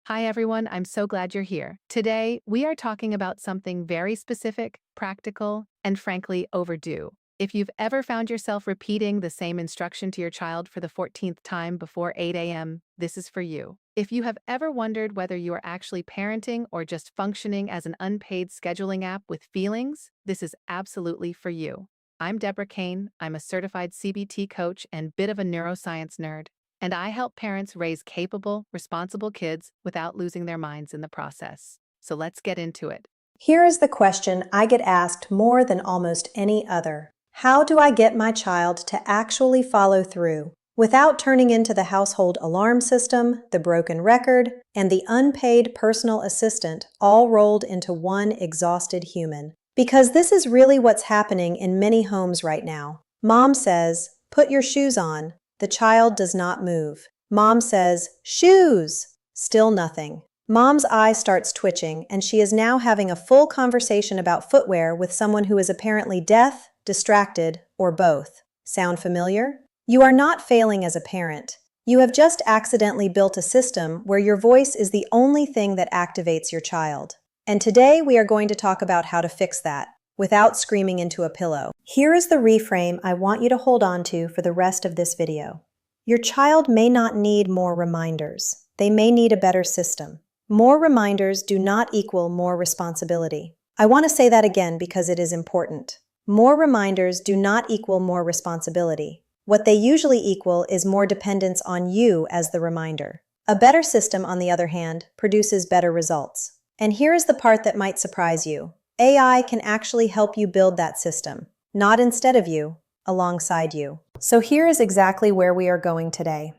Hi everyone, I'm so glad you're here. Today, we are talking about something very specific, practical, and frankly overdue. If you've ever found yourself repeating the same instruction to your child for the 14th time before 8 a.m., this is for you. If you have ever wondered whether you are actually parenting or just functioning as an unpaid scheduling app with feelings, this is absolutely for you. I'm Deborah Kane. I'm a certified CBT coach and bit of a neuroscience nerd. And I help parents raise capable, responsible kids without losing their minds in the process. So let's get into it. Here is the question I get asked more than almost any other. How do I get my child to actually follow through without turning into the household alarm system, the broken record, and the unpaid personal assistant all rolled into one exhausted human? Because this is really what's happening in many homes right now. Mom says, "Put your shoes on." The child does not move. Mom says, "Shoes!" Still nothing. Mom's eye starts twitching, and she is now having a full conversation about footwear with someone who is apparently deaf, distracted, or both. Sound familiar? You are not failing as a parent. You have just accidentally built a system where your voice is the only thing that activates your child. And today we are going to talk about how to fix that without screaming into a pillow. Here is the reframe I want you to hold on to for the rest of this video. Your child may not need more reminders. They may need a better system. More reminders do not equal more responsibility. I want to say that again because it is important. More reminders do not equal more responsibility. What they usually equal is more dependence on you as the reminder. A better system, on the other hand, produces better results. And here is the part that might surprise you. AI can actually help you build that system, not instead of you, alongside you. So here is exactly where we are going today.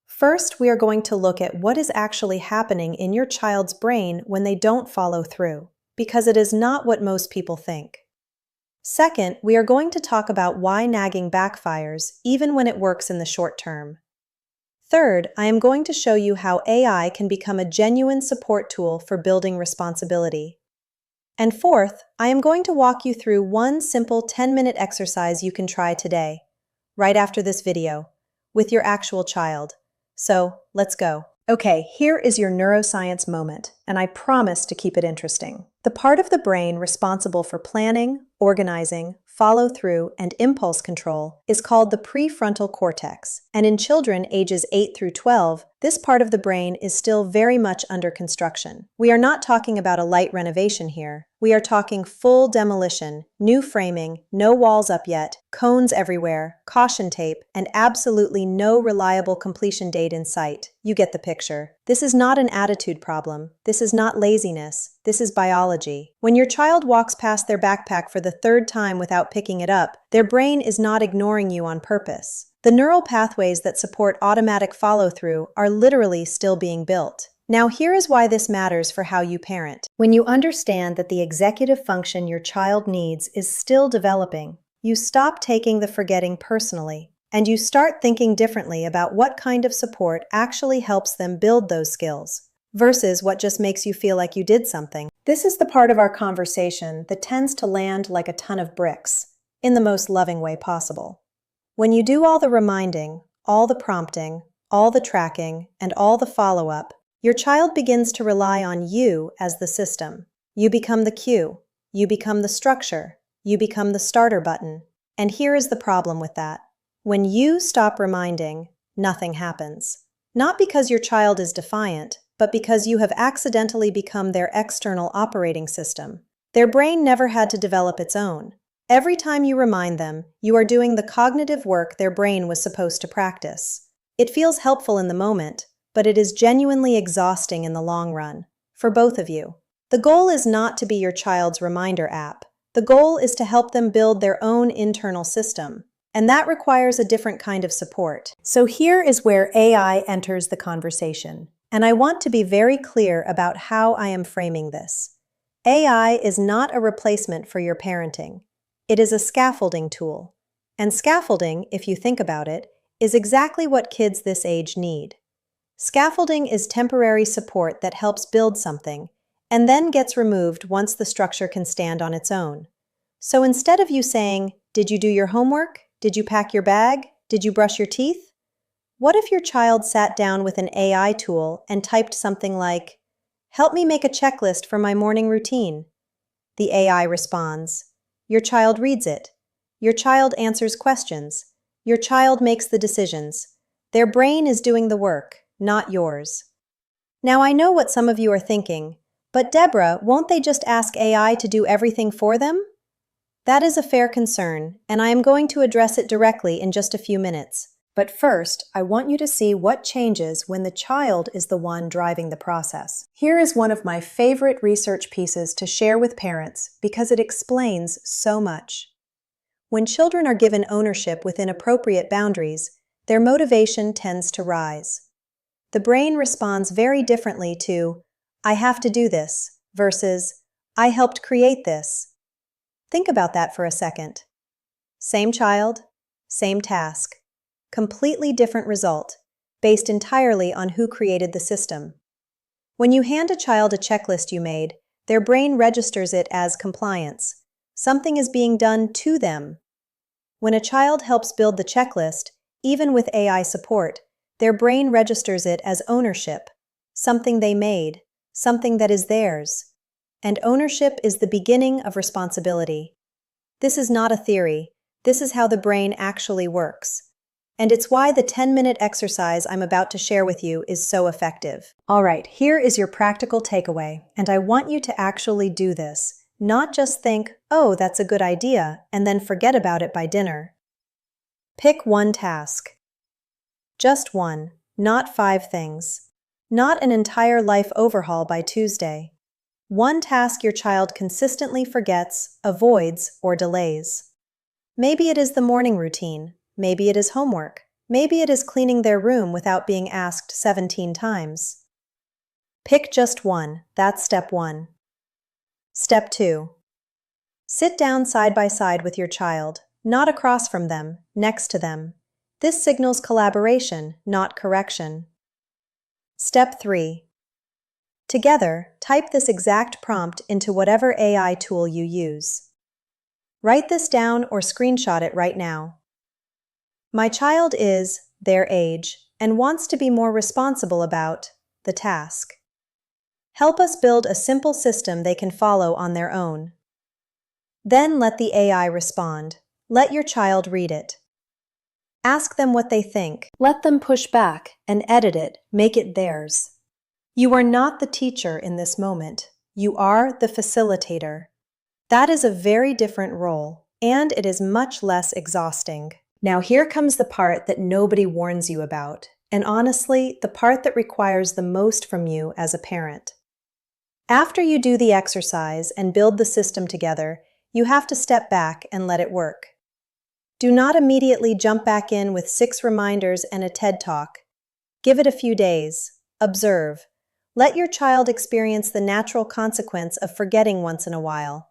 First, we are going to look at what is actually happening in your child's brain when they don't follow through, because it is not what most people think. Second, we are going to talk about why nagging backfires, even when it works in the short term. Third, I am going to show you how AI can become a genuine support tool for building responsibility. And fourth, I am going to walk you through one simple 10-minute exercise you can try today, right after this video, with your actual child. So, let's go. Okay, here is your neuroscience moment, and I promise to keep it interesting. The part of the brain responsible for planning, organizing, follow-through, and impulse control is called the prefrontal cortex, and in children ages 8 through 12, this part of the brain is still very much under construction. We are not talking about a light renovation here. We are talking full demolition, new framing, no walls up yet, cones everywhere, caution tape, and absolutely no reliable completion date in sight. You get the picture. This is not an attitude problem. This is not laziness. This is biology. When your child walks past their backpack for the third time without picking it up, their brain is not ignoring you on purpose. The neural pathways that support automatic follow-through are literally still being built. Now here is why this matters for how you parent. When you understand that the executive function your child needs is still developing, you stop taking the forgetting personally, and you start thinking differently about what kind of support actually helps them build those skills, versus what just makes you feel like you did something. This is the part of our conversation that tends to land like a ton of bricks, in the most loving way possible. When you do all the reminding, all the prompting, all the tracking, and all the follow-up, your child begins to rely on you as the system. You become the cue. You become the structure. You become the starter button. And here is the problem with that. When you stop reminding, nothing happens. Not because your child is defiant, but because you have accidentally become their external operating system. Their brain never had to develop its own. Every time you remind them, you are doing the cognitive work their brain was supposed to practice. It feels helpful in the moment, but it is genuinely exhausting in the long run, for both of you. The goal is not to be your child's reminder app. The goal is to help them build their own internal system, and that requires a different kind of support. So here is where AI enters the conversation, and I want to be very clear about how I am framing this. AI is not a replacement for your parenting. It is a scaffolding tool, and scaffolding, if you think about it, is exactly what kids this age need. Scaffolding is temporary support that helps build something, and then gets removed once the structure can stand on its own. So instead of you saying, "Did you do your homework? Did you pack your bag? Did you brush your teeth?" What if your child sat down with an AI tool and typed something like, "Help me make a checklist for my morning routine"? The AI responds. Your child reads it. Your child answers questions. Your child makes the decisions. Their brain is doing the work, not yours. Now I know what some of you are thinking, but Deborah, won't they just ask AI to do everything for them? That is a fair concern, and I am going to address it directly in just a few minutes. But first, I want you to see what changes when the child is the one driving the process. Here is one of my favorite research pieces to share with parents because it explains so much. When children are given ownership within appropriate boundaries, their motivation tends to rise. The brain responds very differently to, "I have to do this," versus, "I helped create this." Think about that for a second. Same child, same task. Completely different result, based entirely on who created the system. When you hand a child a checklist you made, their brain registers it as compliance. Something is being done to them. When a child helps build the checklist, even with AI support, their brain registers it as ownership, something they made, something that is theirs. And ownership is the beginning of responsibility. This is not a theory. This is how the brain actually works. And it's why the 10-minute exercise I'm about to share with you is so effective. All right, here is your practical takeaway, and I want you to actually do this, not just think, "Oh, that's a good idea," and then forget about it by dinner. Pick one task. Just one, not 5 things. Not an entire life overhaul by Tuesday. One task your child consistently forgets, avoids, or delays. Maybe it is the morning routine. Maybe it is homework. Maybe it is cleaning their room without being asked 17 times. Pick just one. That's step 1. Step 2. Sit down side by side with your child, not across from them, next to them. This signals collaboration, not correction. Step 3. Together, type this exact prompt into whatever AI tool you use. Write this down or screenshot it right now. My child is their age and wants to be more responsible about the task. Help us build a simple system they can follow on their own. Then let the AI respond. Let your child read it. Ask them what they think. Let them push back and edit it, make it theirs. You are not the teacher in this moment. You are the facilitator. That is a very different role, and it is much less exhausting. Now here comes the part that nobody warns you about, and honestly, the part that requires the most from you as a parent. After you do the exercise and build the system together, you have to step back and let it work. Do not immediately jump back in with 6 reminders and a TED Talk. Give it a few days. Observe. Let your child experience the natural consequence of forgetting once in a while.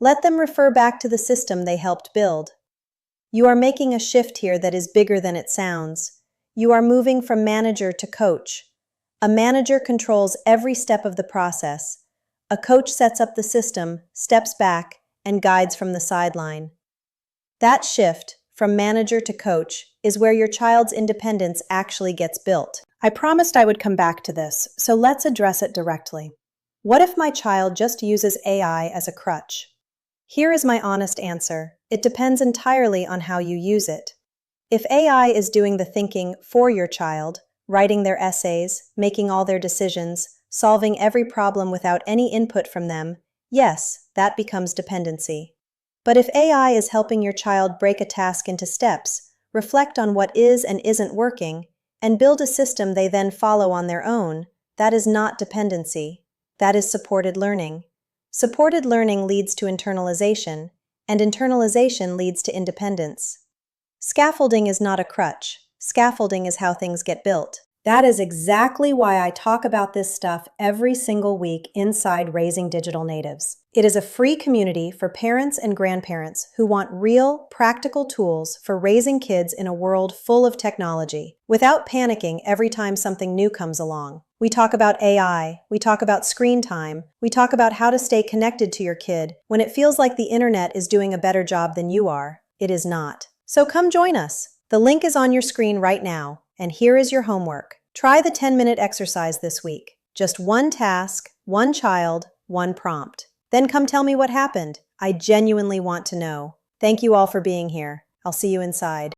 Let them refer back to the system they helped build. You are making a shift here that is bigger than it sounds. You are moving from manager to coach. A manager controls every step of the process. A coach sets up the system, steps back, and guides from the sideline. That shift, from manager to coach, is where your child's independence actually gets built. I promised I would come back to this, so let's address it directly. What if my child just uses AI as a crutch? Here is my honest answer. It depends entirely on how you use it. If AI is doing the thinking for your child, writing their essays, making all their decisions, solving every problem without any input from them, yes, that becomes dependency. But if AI is helping your child break a task into steps, reflect on what is and isn't working, and build a system they then follow on their own, that is not dependency. That is supported learning. Supported learning leads to internalization, and internalization leads to independence. Scaffolding is not a crutch. Scaffolding is how things get built. That is exactly why I talk about this stuff every single week inside Raising Digital Natives. It is a free community for parents and grandparents who want real, practical tools for raising kids in a world full of technology, without panicking every time something new comes along. We talk about AI, we talk about screen time, we talk about how to stay connected to your kid when it feels like the internet is doing a better job than you are. It is not. So come join us. The link is on your screen right now. And here is your homework. Try the 10-minute exercise this week. Just one task, one child, one prompt. Then come tell me what happened. I genuinely want to know. Thank you all for being here. I'll see you inside.